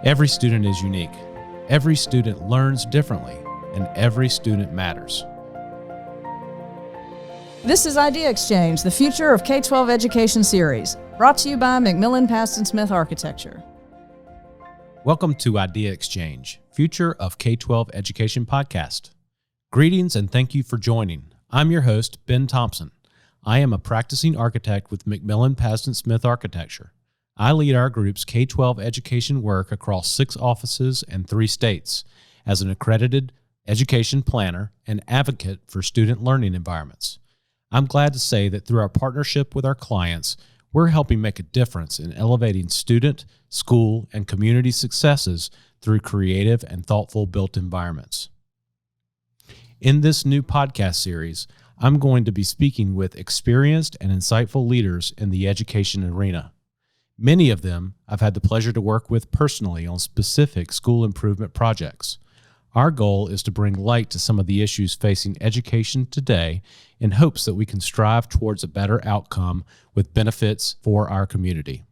Every student is unique. Every student learns differently, and every student matters. This is IdeaXChange, the Future of K-12 Education series, brought to you by McMillan, Pazdan, Smith Architecture. Welcome to IdeaXChange, Future of K-12 Education podcast. Greetings and thank you for joining. I'm your host, Ben Thompson. I am a practicing architect with McMillan, Pazdan, Smith Architecture. I lead our group's K-12 education work across 6 offices and 3 states as an accredited education planner and advocate for student learning environments. I'm glad to say that through our partnership with our clients, we're helping make a difference in elevating student, school, and community successes through creative and thoughtful built environments. In this new podcast series, I'm going to be speaking with experienced and insightful leaders in the education arena. Many of them I've had the pleasure to work with personally on specific school improvement projects. Our goal is to bring light to some of the issues facing education today in hopes that we can strive towards a better outcome with benefits for our community.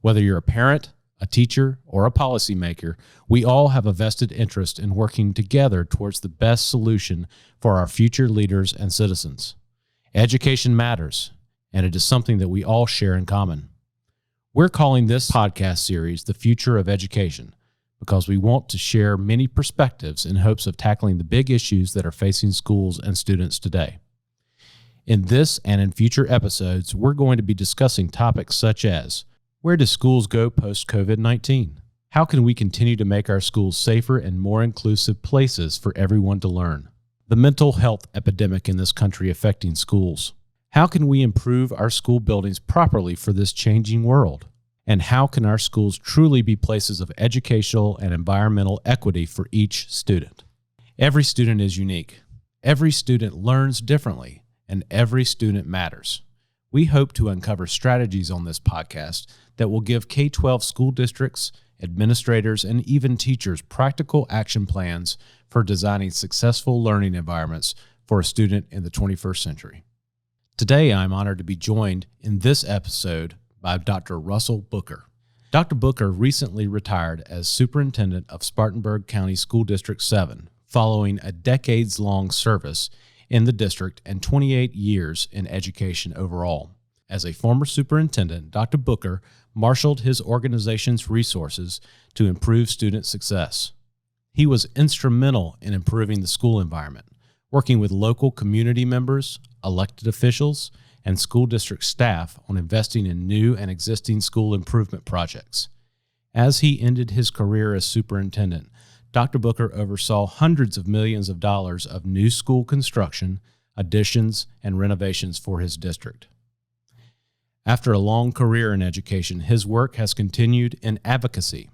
Whether you're a parent, a teacher, or a policymaker, we all have a vested interest in working together towards the best solution for our future leaders and citizens. Education matters, and it is something that we all share in common. We're calling this podcast series The Future of Education because we want to share many perspectives in hopes of tackling the big issues that are facing schools and students today. In this and in future episodes, we're going to be discussing topics such as: where do schools go post-COVID-19? How can we continue to make our schools safer and more inclusive places for everyone to learn? The mental health epidemic in this country affecting schools. How can we improve our school buildings properly for this changing world? And how can our schools truly be places of educational and environmental equity for each student? Every student is unique. Every student learns differently, and every student matters. We hope to uncover strategies on this podcast that will give K-12 school districts, administrators, and even teachers practical action plans for designing successful learning environments for a student in the 21st century. Today, I'm honored to be joined in this episode by Dr. Russell Booker. Dr. Booker recently retired as Superintendent of Spartanburg County School District 7, following a decades-long service in the district and 28 years in education overall. As a former superintendent, Dr. Booker marshaled his organization's resources to improve student success. He was instrumental in improving the school environment, working with local community members, elected officials, and school district staff on investing in new and existing school improvement projects. As he ended his career as superintendent, Dr. Booker oversaw hundreds of millions of dollars of new school construction, additions, and renovations for his district. After a long career in education, his work has continued in advocacy.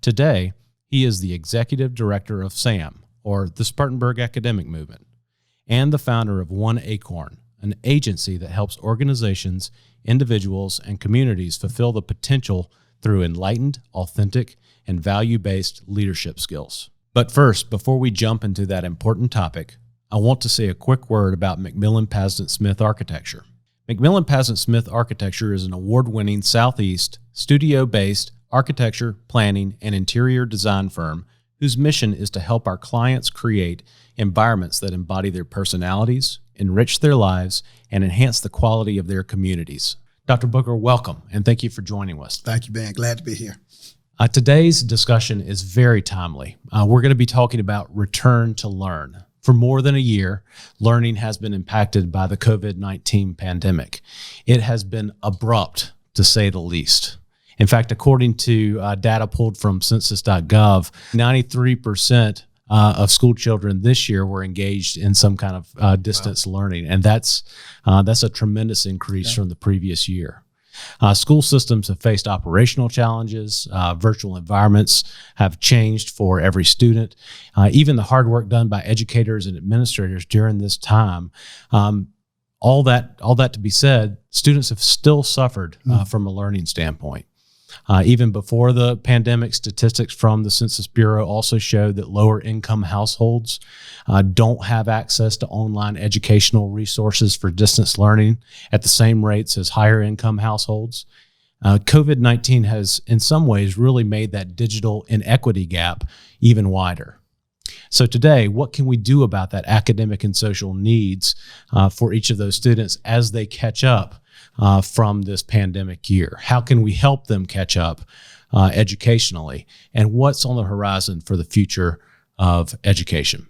Today, he is the executive director of SAM, or the Spartanburg Academic Movement, and the founder of One Acorn, an agency that helps organizations, individuals, and communities fulfill the potential through enlightened, authentic, and value-based leadership skills. But first, before we jump into that important topic, I want to say a quick word about McMillan, Pazdan, Smith Architecture. McMillan, Pazdan, Smith Architecture is an award-winning Southeast, studio-based architecture, planning, and interior design firm whose mission is to help our clients create environments that embody their personalities, enrich their lives, and enhance the quality of their communities. Dr. Booker, welcome, and thank you for joining us. Thank you, Ben. Glad to be here. Today's discussion is very timely. We're going to be talking about return to learn. For more than a year, learning has been impacted by the COVID-19 pandemic. It has been abrupt, to say the least. In fact, according to data pulled from census.gov, 93% of school children this year were engaged in some kind of distance learning, and that's a tremendous increase from the previous year. School systems have faced operational challenges. Virtual environments have changed for every student. Even the hard work done by educators and administrators during this time. All that to be said, students have still suffered from a learning standpoint. Even before the pandemic, statistics from the Census Bureau also showed that lower income households don't have access to online educational resources for distance learning at the same rates as higher income households. COVID-19 has, in some ways, really made that digital inequity gap even wider. So today, what can we do about that academic and social needs for each of those students as they catch up from this pandemic year? How can we help them catch up educationally? And what's on the horizon for the future of education?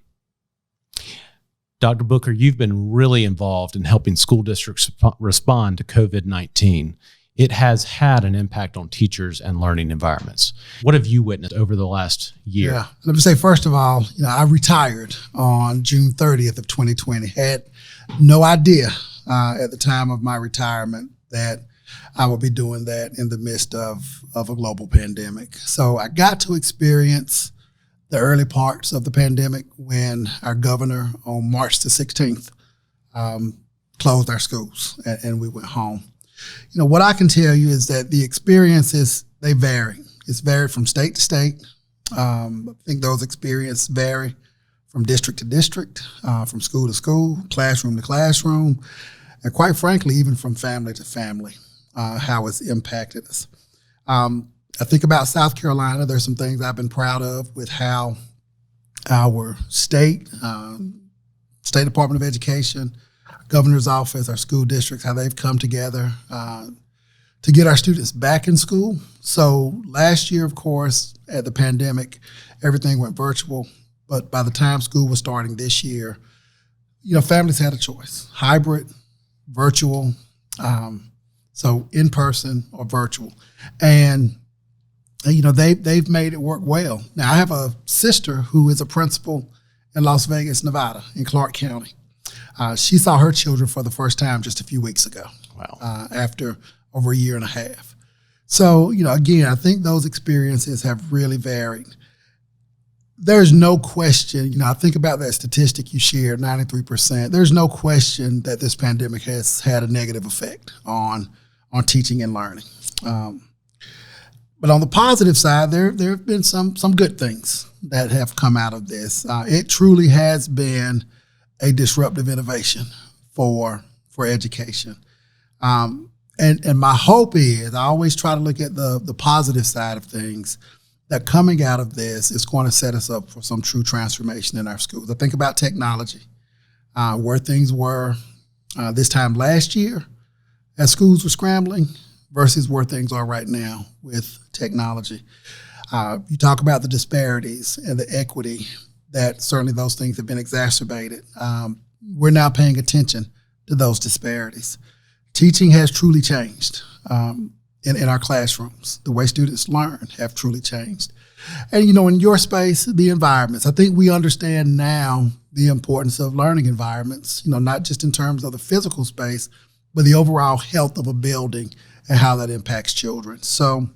Dr. Booker, you've been really involved in helping school districts respond to COVID-19. It has had an impact on teachers and learning environments. What have you witnessed over the last year? Yeah, let me say, first of all, I retired on June 30th of 2020. Had no idea at the time of my retirement that I would be doing that in the midst of a global pandemic. So I got to experience the early parts of the pandemic when our governor on March the 16th closed our schools and we went home. What I can tell you is that the experiences, they vary. It's varied from state to state. I think those experiences vary from district to district, from school to school, classroom to classroom, and quite frankly, even from family to family, how it's impacted us. I think about South Carolina. There's some things I've been proud of with how our state Department of Education, governor's office, our school districts, how they've come together to get our students back in school. So last year, of course, at the pandemic, everything went virtual. But by the time school was starting this year, families had a choice: hybrid, virtual, so in person or virtual. And they've made it work well. Now, I have a sister who is a principal in Las Vegas, Nevada, in Clark County. She saw her children for the first time just a few weeks ago. Wow. After over a year and a half. So, again, I think those experiences have really varied. There's no question, I think about that statistic you shared, 93%. There's no question that this pandemic has had a negative effect on teaching and learning. But on the positive side, there have been some good things that have come out of this. It truly has been a disruptive innovation for education. And my hope is, I always try to look at the positive side of things, that coming out of this is going to set us up for some true transformation in our schools. I think about technology, where things were this time last year as schools were scrambling versus where things are right now with technology. You talk about the disparities and the equity, that certainly those things have been exacerbated. We're now paying attention to those disparities. Teaching has truly changed in our classrooms. The way students learn have truly changed. And, in your space, the environments. I think we understand now the importance of learning environments, not just in terms of the physical space, but the overall health of a building and how that impacts children. So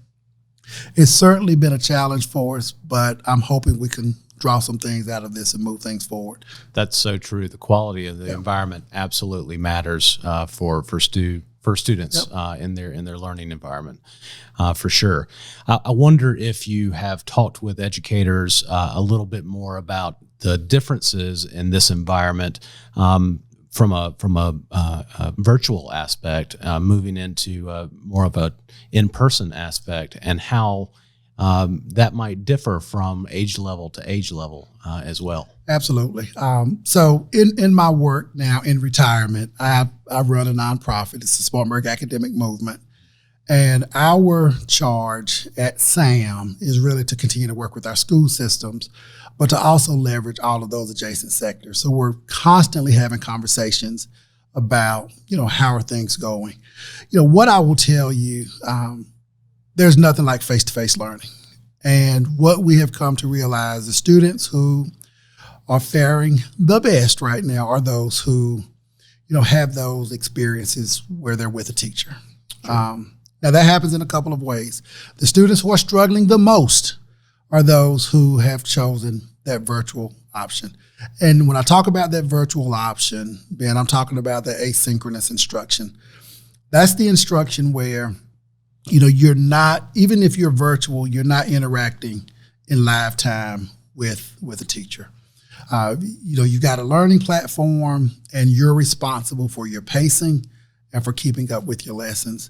it's certainly been a challenge for us, but I'm hoping we can draw some things out of this and move things forward. That's so true. The quality of the environment absolutely matters for students in their learning environment, for sure. I wonder if you have talked with educators a little bit more about the differences in this environment from a virtual aspect, moving into more of a in-person aspect, and how that might differ from age level to age level as well. Absolutely. So in my work now in retirement, I run a nonprofit. It's the Spartanburg Academic Movement. And our charge at SAM is really to continue to work with our school systems, but to also leverage all of those adjacent sectors. So we're constantly having conversations about, how are things going? What I will tell you, there's nothing like face-to-face learning. And what we have come to realize, the students who are faring the best right now are those who, have those experiences where they're with a teacher. Sure. Now that happens in a couple of ways. The students who are struggling the most are those who have chosen that virtual option. And when I talk about that virtual option, Ben, I'm talking about the asynchronous instruction. That's the instruction where, you're not, even if you're virtual, you're not interacting in live time with a teacher. You got a learning platform and you're responsible for your pacing and for keeping up with your lessons.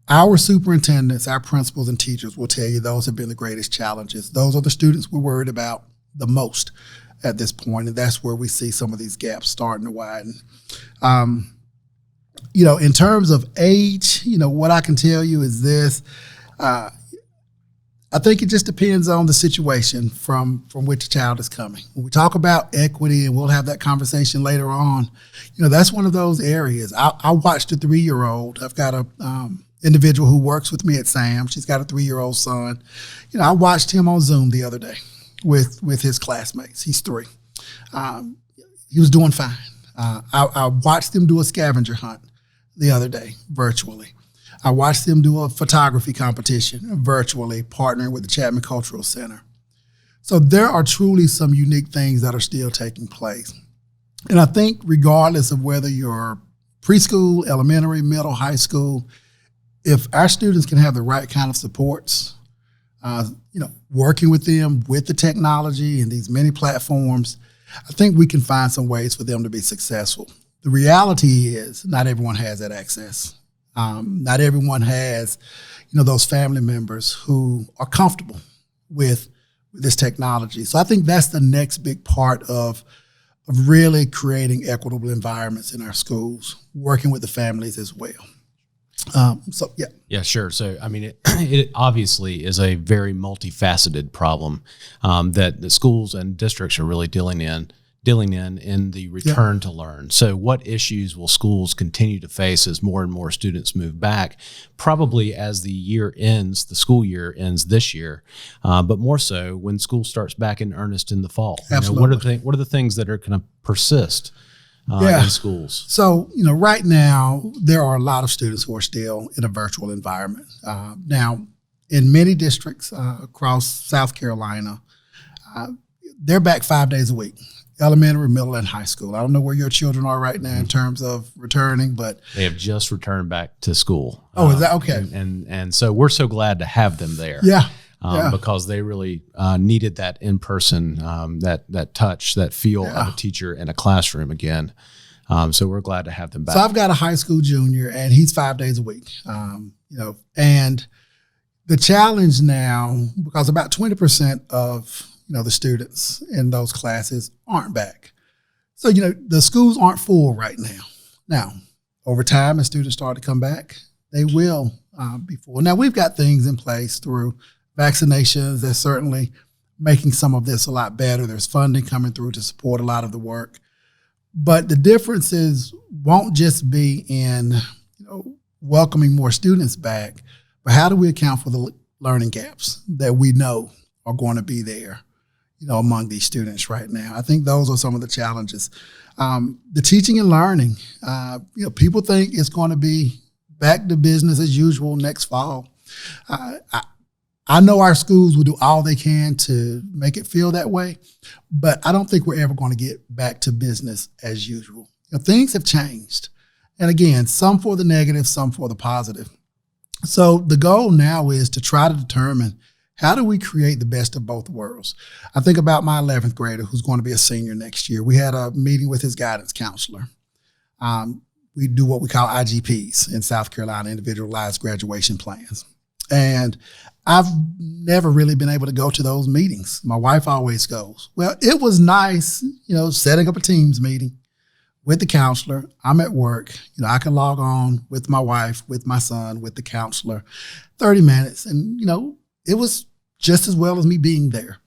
Our superintendents, our principals and teachers will tell you those have been the greatest challenges. Those are the students we're worried about the most at this point, and that's where we see some of these gaps starting to widen. In terms of age, what I can tell you is this. I think it just depends on the situation from which a child is coming. When we talk about equity, and we'll have that conversation later on, that's one of those areas. I watched a 3-year-old. I've got a individual who works with me at SAM. She's got a 3-year-old son. I watched him on Zoom the other day with his classmates. He's 3. He was doing fine. I watched him do a scavenger hunt the other day virtually. I watched them do a photography competition virtually, partnering with the Chapman Cultural Center. So there are truly some unique things that are still taking place. And I think regardless of whether you're preschool, elementary, middle, high school, if our students can have the right kind of supports, working with them with the technology and these many platforms, I think we can find some ways for them to be successful. The reality is not everyone has that access. Not everyone has, those family members who are comfortable with this technology. So I think that's the next big part of really creating equitable environments in our schools, working with the families as well. Yeah, sure. So, it obviously is a very multifaceted problem that the schools and districts are really dealing in the return to learn. So what issues will schools continue to face as more and more students move back, probably as the school year ends this year, but more so when school starts back in earnest in the fall? Absolutely. What are the things that are going to persist in schools? So, right now, there are a lot of students who are still in a virtual environment. Now, in many districts across South Carolina, they're back 5 days a week. Elementary, middle, and high school. I don't know where your children are right now in terms of returning, but they have just returned back to school. Oh, is that okay? And so we're so glad to have them there. Yeah. Because they really needed that in person, that touch, that feel of a teacher in a classroom again. So we're glad to have them back. So I've got a high school junior, and he's 5 days a week. And the challenge now, because about 20% of the students in those classes aren't back. So, the schools aren't full right now. Now, over time, as students start to come back, they will be full. Now, we've got things in place through vaccinations that's certainly making some of this a lot better. There's funding coming through to support a lot of the work. But the differences won't just be in welcoming more students back, but how do we account for the learning gaps that we know are going to be there among these students right now? I think those are some of the challenges. The teaching and learning, people think it's going to be back to business as usual next fall. I know our schools will do all they can to make it feel that way, but I don't think we're ever going to get back to business as usual. Things have changed. And again, some for the negative, some for the positive. So the goal now is to try to determine, how do we create the best of both worlds? I think about my 11th grader who's going to be a senior next year. We had a meeting with his guidance counselor. We do what we call IGPs in South Carolina, individualized graduation plans. And I've never really been able to go to those meetings. My wife always goes. Well, it was nice, setting up a Teams meeting with the counselor. I'm at work. I can log on with my wife, with my son, with the counselor, 30 minutes. And, it was just as well as me being there.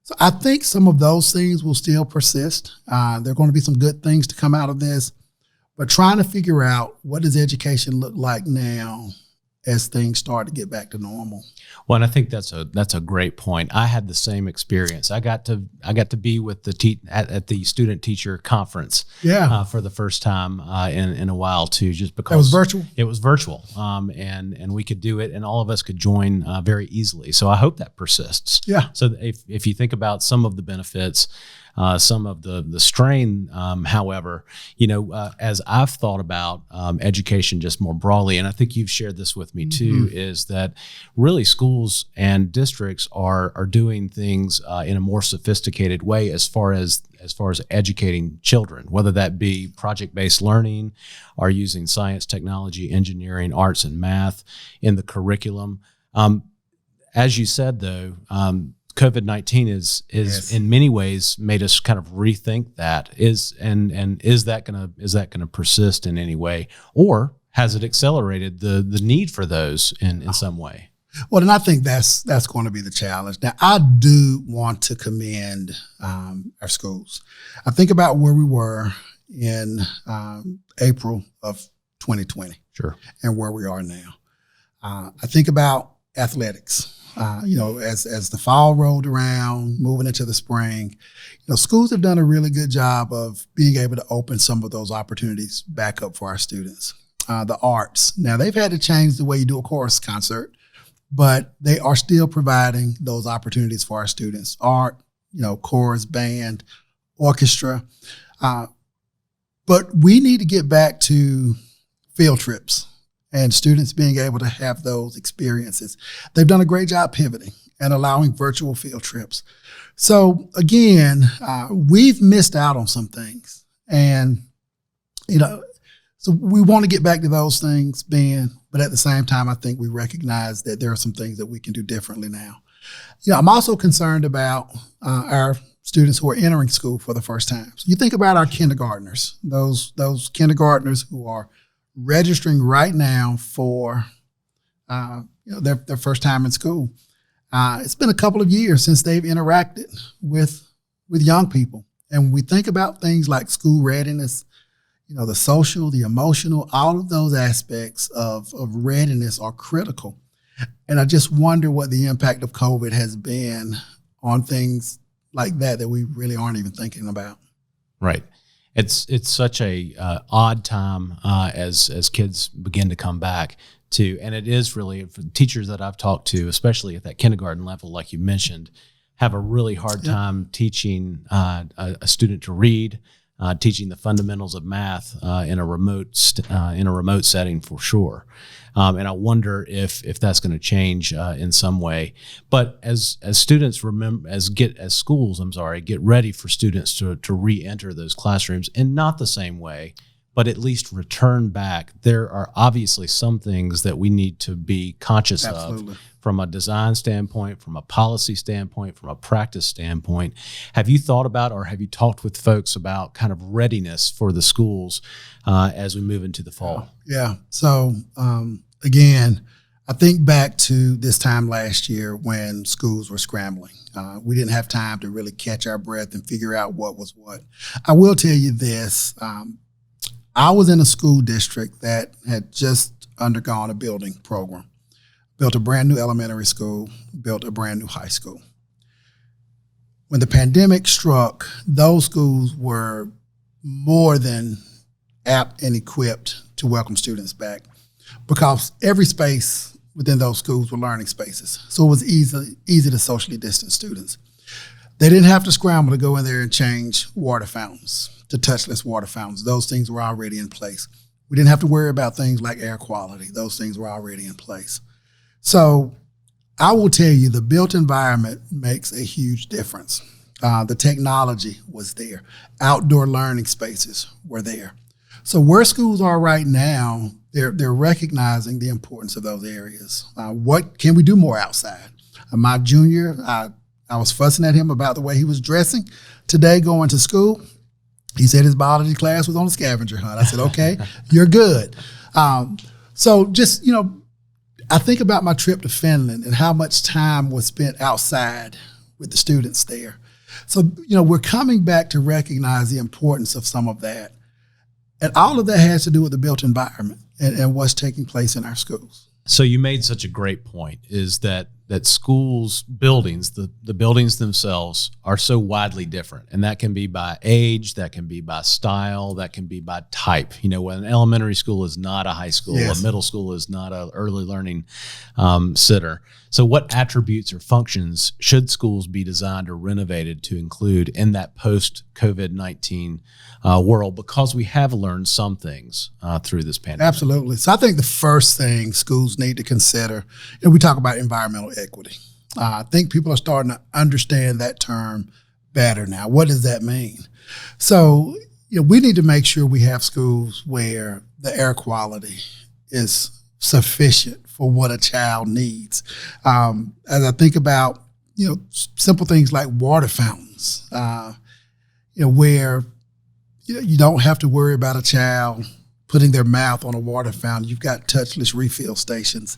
So I think some of those things will still persist. There are going to be some good things to come out of this, but trying to figure out, what does education look like now as things start to get back to normal? Well, and I think that's a great point. I had the same experience. I got to be with at the student teacher conference for the first time in a while too, just because it was virtual. It was virtual, and we could do it, and all of us could join very easily. So I hope that persists. Yeah. So if you think about some of the benefits, some of the strain, however, as I've thought about education just more broadly, and I think you've shared this with me too, is that really schools and districts are doing things in a more sophisticated way as far as as far as educating children, whether that be project-based learning or using science, technology, engineering, arts, and math in the curriculum. As you said, though, COVID-19 is yes, in many ways made us kind of rethink that. Is that gonna persist in any way, or has it accelerated the need for those in some way? Well, and I think that's going to be the challenge. Now, I do want to commend our schools. I think about where we were in April of 2020, sure, and where we are now. I think about athletics. As the fall rolled around, moving into the spring, schools have done a really good job of being able to open some of those opportunities back up for our students. The arts. Now, they've had to change the way you do a chorus concert, but they are still providing those opportunities for our students. Art, chorus, band, orchestra. But we need to get back to field trips and students being able to have those experiences. They've done a great job pivoting and allowing virtual field trips. So again, we've missed out on some things. And, so we want to get back to those things, Ben, but at the same time, I think we recognize that there are some things that we can do differently now. I'm also concerned about our students who are entering school for the first time. So you think about our kindergartners, those kindergartners who are registering right now for their first time in school. It's been a couple of years since they've interacted with young people. And when we think about things like school readiness, the social, the emotional, all of those aspects of readiness are critical. And I just wonder what the impact of COVID has been on things like that we really aren't even thinking about. Right. It's such a odd time as kids begin to come back to, and it is really, for the teachers that I've talked to, especially at that kindergarten level, like you mentioned, have a really hard time teaching a student to read, teaching the fundamentals of math in a remote setting for sure. And I wonder if that's going to change in some way. But as students as schools get ready for students to re-enter those classrooms in not the same way, but at least return back, there are obviously some things that we need to be conscious Absolutely. of from a design standpoint, from a policy standpoint, from a practice standpoint. Have you thought about, or have you talked with folks about kind of readiness for the schools as we move into the fall? Yeah. So again, I think back to this time last year when schools were scrambling. We didn't have time to really catch our breath and figure out what was what. I will tell you this. I was in a school district that had just undergone a building program, built a brand new elementary school, built a brand new high school. When the pandemic struck, those schools were more than apt and equipped to welcome students back because every space within those schools were learning spaces. So it was easy to socially distance students. They didn't have to scramble to go in there and change water fountains to touchless water fountains. Those things were already in place. We didn't have to worry about things like air quality. Those things were already in place. So I will tell you, the built environment makes a huge difference. The technology was there. Outdoor learning spaces were there. So where schools are right now, they're recognizing the importance of those areas. What can we do more outside? My junior, I was fussing at him about the way he was dressing today going to school. He said his biology class was on a scavenger hunt. I said, okay, you're good. So just, I think about my trip to Finland and how much time was spent outside with the students there. So, we're coming back to recognize the importance of some of that. And all of that has to do with the built environment and what's taking place in our schools. So you made such a great point, is that schools, buildings, the buildings themselves are so widely different. And that can be by age, that can be by style, that can be by type. When an elementary school is not a high school, Yes. A middle school is not an early learning center. So what attributes or functions should schools be designed or renovated to include in that post-COVID-19 world? Because we have learned some things through this pandemic. Absolutely. So I think the first thing schools need to consider, we talk about environmental equity. I think people are starting to understand that term better now. What does that mean? So, we need to make sure we have schools where the air quality is sufficient for what a child needs. As I think about, simple things like water fountains, where you don't have to worry about a child putting their mouth on a water fountain. You've got touchless refill stations.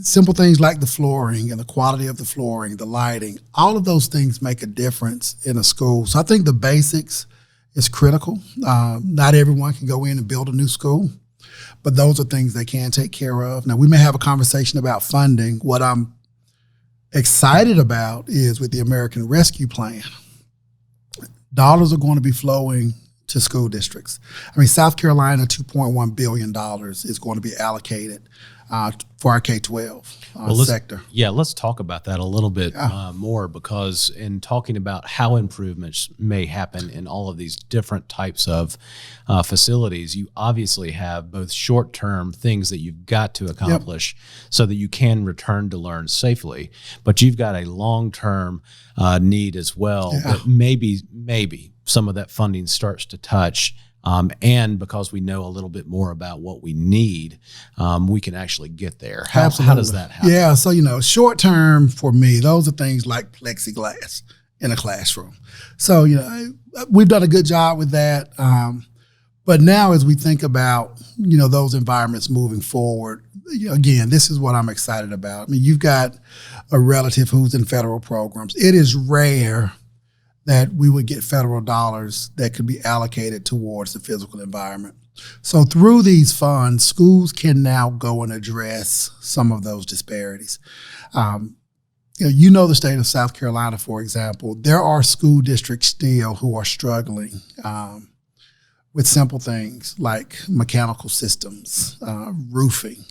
Simple things like the flooring and the quality of the flooring, the lighting, all of those things make a difference in a school. So I think the basics is critical. Not everyone can go in and build a new school, but those are things they can take care of. Now, we may have a conversation about funding. What I'm excited about is with the American Rescue Plan, dollars are going to be flowing to school districts. South Carolina, $2.1 billion is going to be allocated for our K-12 sector. Yeah, let's talk about that a little bit more, because in talking about how improvements may happen in all of these different types of facilities, you obviously have both short-term things that you've got to accomplish so that you can return to learn safely, but you've got a long-term need as well that maybe some of that funding starts to touch. And because we know a little bit more about what we need, we can actually get there. How does that happen? Yeah, so, short term for me, those are things like plexiglass in a classroom. So, we've done a good job with that. But now as we think about, those environments moving forward, again, this is what I'm excited about. You've got a relative who's in federal programs. It is rare that we would get federal dollars that could be allocated towards the physical environment. So through these funds, schools can now go and address some of those disparities. The state of South Carolina, for example, there are school districts still who are struggling with simple things like mechanical systems, roofing,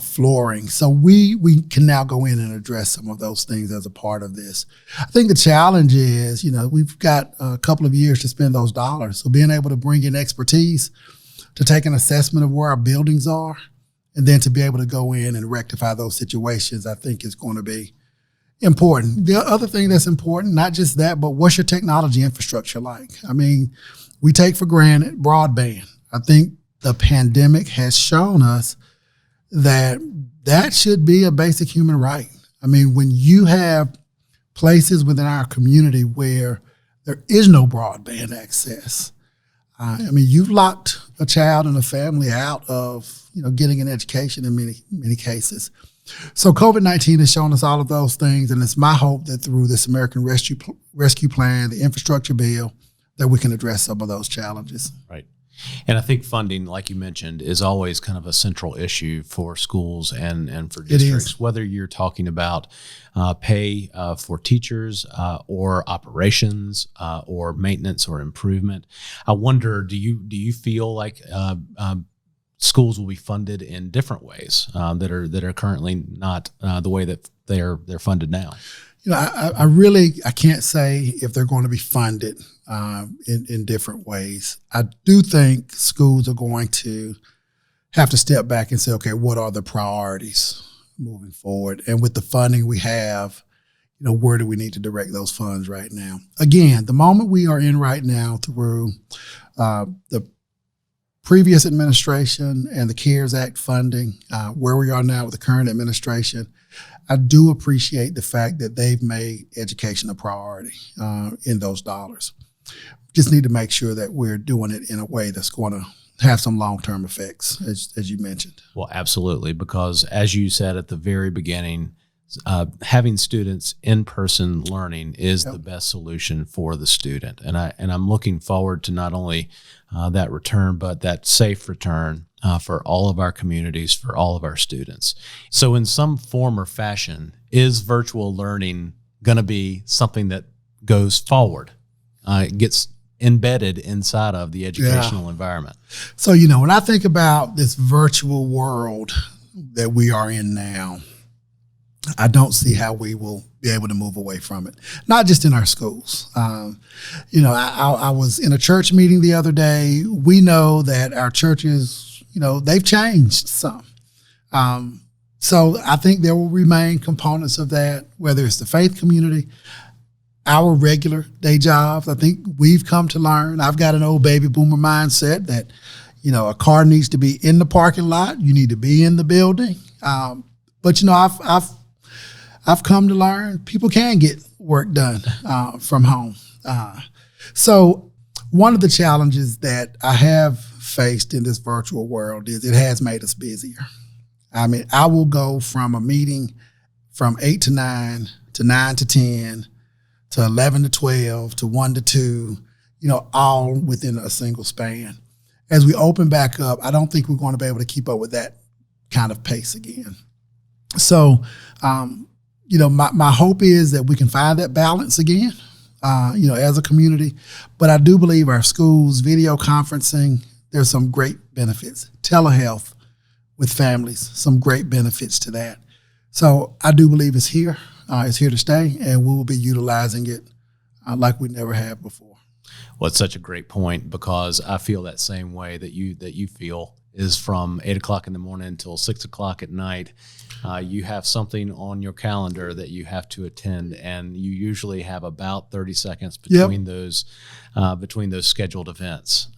flooring. So we can now go in and address some of those things as a part of this. I think the challenge is, we've got a couple of years to spend those dollars. So being able to bring in expertise to take an assessment of where our buildings are, and then to be able to go in and rectify those situations, I think is going to be important. The other thing that's important, not just that, but what's your technology infrastructure like? We take for granted broadband. I think the pandemic has shown us that should be a basic human right. When you have places within our community where there is no broadband access, you've locked a child and a family out of, getting an education in many cases. So COVID-19 has shown us all of those things, and it's my hope that through this American Rescue Plan, the infrastructure bill, that we can address some of those challenges. Right. And I think funding, like you mentioned, is always kind of a central issue for schools and for districts, whether you're talking about pay for teachers or operations or maintenance or improvement. I wonder, do you feel like schools will be funded in different ways that are currently not the way that they're funded now? I can't say if they're going to be funded in different ways. I do think schools are going to have to step back and say, okay, what are the priorities moving forward? And with the funding we have, where do we need to direct those funds right now? Again, the moment we are in right now through the previous administration and the CARES Act funding, where we are now with the current administration, I do appreciate the fact that they've made education a priority in those dollars. Just need to make sure that we're doing it in a way that's going to have some long-term effects, as you mentioned. Well, absolutely, because as you said at the very beginning, having students in-person learning is the best solution for the student. And I'm looking forward to not only that return, but that safe return for all of our communities, for all of our students. So in some form or fashion, is virtual learning going to be something that goes forward, gets embedded inside of the educational environment? So, when I think about this virtual world that we are in now, I don't see how we will be able to move away from it, not just in our schools. I was in a church meeting the other day. We know that our churches, they've changed some. So I think there will remain components of that, whether it's the faith community. our regular day jobs. I think we've come to learn. I've got an old baby boomer mindset that, a car needs to be in the parking lot. You need to be in the building. But I've come to learn people can get work done from home. So one of the challenges that I have faced in this virtual world is it has made us busier. I mean, I will go from a meeting from 8 to 9 to 9 to 10 to 11 to 12 to 1 to 2, all within a single span. As we open back up, I don't think we're going to be able to keep up with that kind of pace again. So, my hope is that we can find that balance again, as a community. But I do believe our schools, video conferencing, there's some great benefits. Telehealth with families, some great benefits to that. So I do believe it's here to stay, and we will be utilizing it like we never have before. Well, it's such a great point, because I feel that same way that you feel is from 8 o'clock in the morning until 6 o'clock at night. You have something on your calendar that you have to attend, and you usually have about 30 seconds between those scheduled events.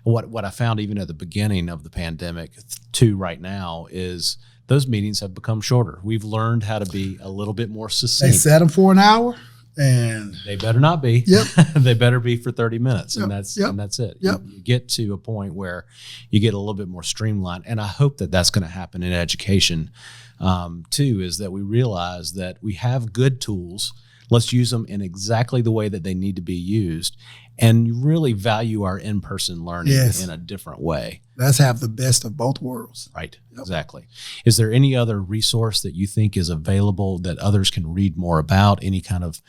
What I found even at the beginning of the pandemic to right now is those meetings have become shorter. We've learned how to be a little bit more succinct. They set them for an hour. And they better not be. Yep. They better be for 30 minutes, yep. and that's it. Yep. You get to a point where you get a little bit more streamlined, and I hope that that's going to happen in education too. Is that we realize that we have good tools. Let's use them in exactly the way that they need to be used, and really value our in-person learning in a different way. Let's have the best of both worlds. Right, exactly. Is there any other resource that you think is available that others can read more about? Any kind of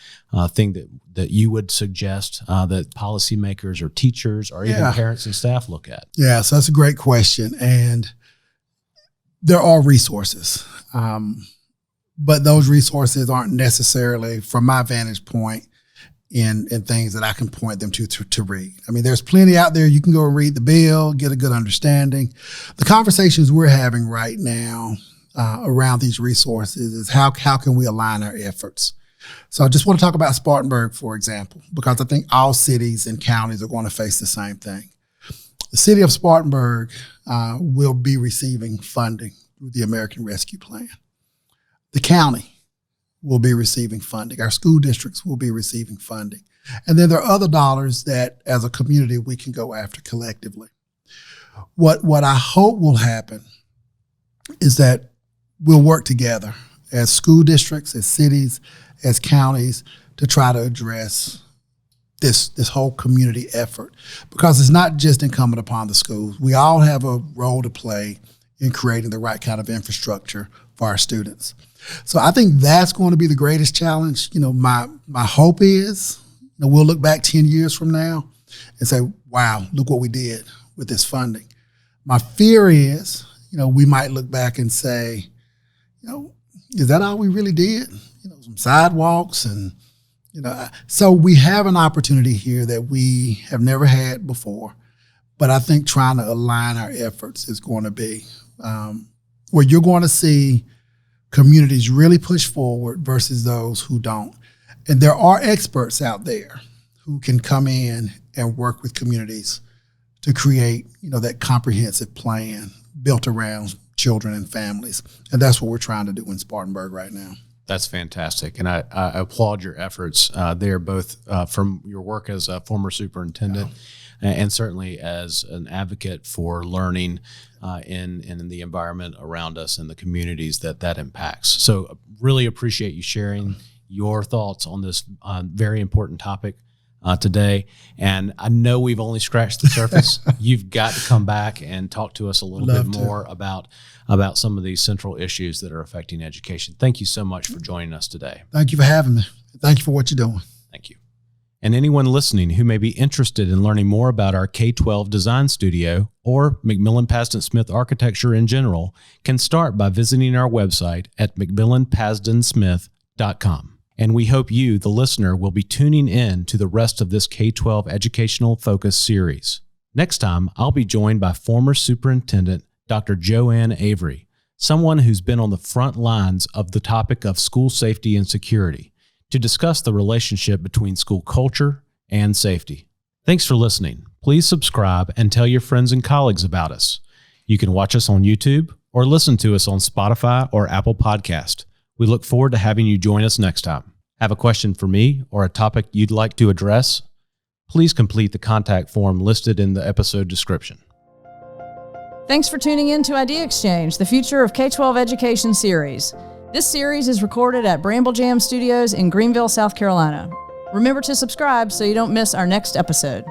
thing that you would suggest that policymakers or teachers or even parents and staff look at? Yeah, so that's a great question. And there are resources. But those resources aren't necessarily, from my vantage point, in things that I can point them to read. I mean, there's plenty out there. You can go and read the bill, get a good understanding. The conversations we're having right now around these resources is how can we align our efforts? So I just want to talk about Spartanburg, for example, because I think all cities and counties are going to face the same thing. The city of Spartanburg will be receiving funding through the American Rescue Plan. The county will be receiving funding. Our school districts will be receiving funding. And then there are other dollars that, as a community, we can go after collectively. What I hope will happen is that we'll work together as school districts, as cities, as counties, to try to address this whole community effort. Because it's not just incumbent upon the schools. We all have a role to play in creating the right kind of infrastructure for our students. So I think that's going to be the greatest challenge. My hope is we'll look back 10 years from now and say, wow, look what we did with this funding. My fear is, we might look back and say, is that all we really did? Some sidewalks and, so we have an opportunity here that we have never had before. But I think trying to align our efforts is going to be where you're going to see communities really push forward versus those who don't. And there are experts out there who can come in and work with communities to create, that comprehensive plan built around children and families. And that's what we're trying to do in Spartanburg right now. That's fantastic. And I applaud your efforts there, both from your work as a former superintendent and certainly as an advocate for learning in the environment around us and the communities that impacts. So really appreciate you sharing your thoughts on this very important topic today. And I know we've only scratched the surface. You've got to come back and talk to us a little bit more about some of these central issues that are affecting education. Thank you so much for joining us today. Thank you for having me. Thank you for what you're doing. Thank you. And anyone listening who may be interested in learning more about our K-12 design studio or McMillan Pazdan Smith architecture in general can start by visiting our website at McMillanPazdanSmith.com. And we hope you, the listener, will be tuning in to the rest of this K-12 educational focus series. Next time, I'll be joined by former Superintendent Dr. Joanne Avery, someone who's been on the front lines of the topic of school safety and security, to discuss the relationship between school culture and safety. Thanks for listening. Please subscribe and tell your friends and colleagues about us. You can watch us on YouTube or listen to us on Spotify or Apple Podcast. We look forward to having you join us next time. Have a question for me or a topic you'd like to address? Please complete the contact form listed in the episode description. Thanks for tuning in to IdeaXChange, the Future of K-12 Education series. This series is recorded at Bramble Jam Studios in Greenville, South Carolina. Remember to subscribe so you don't miss our next episode.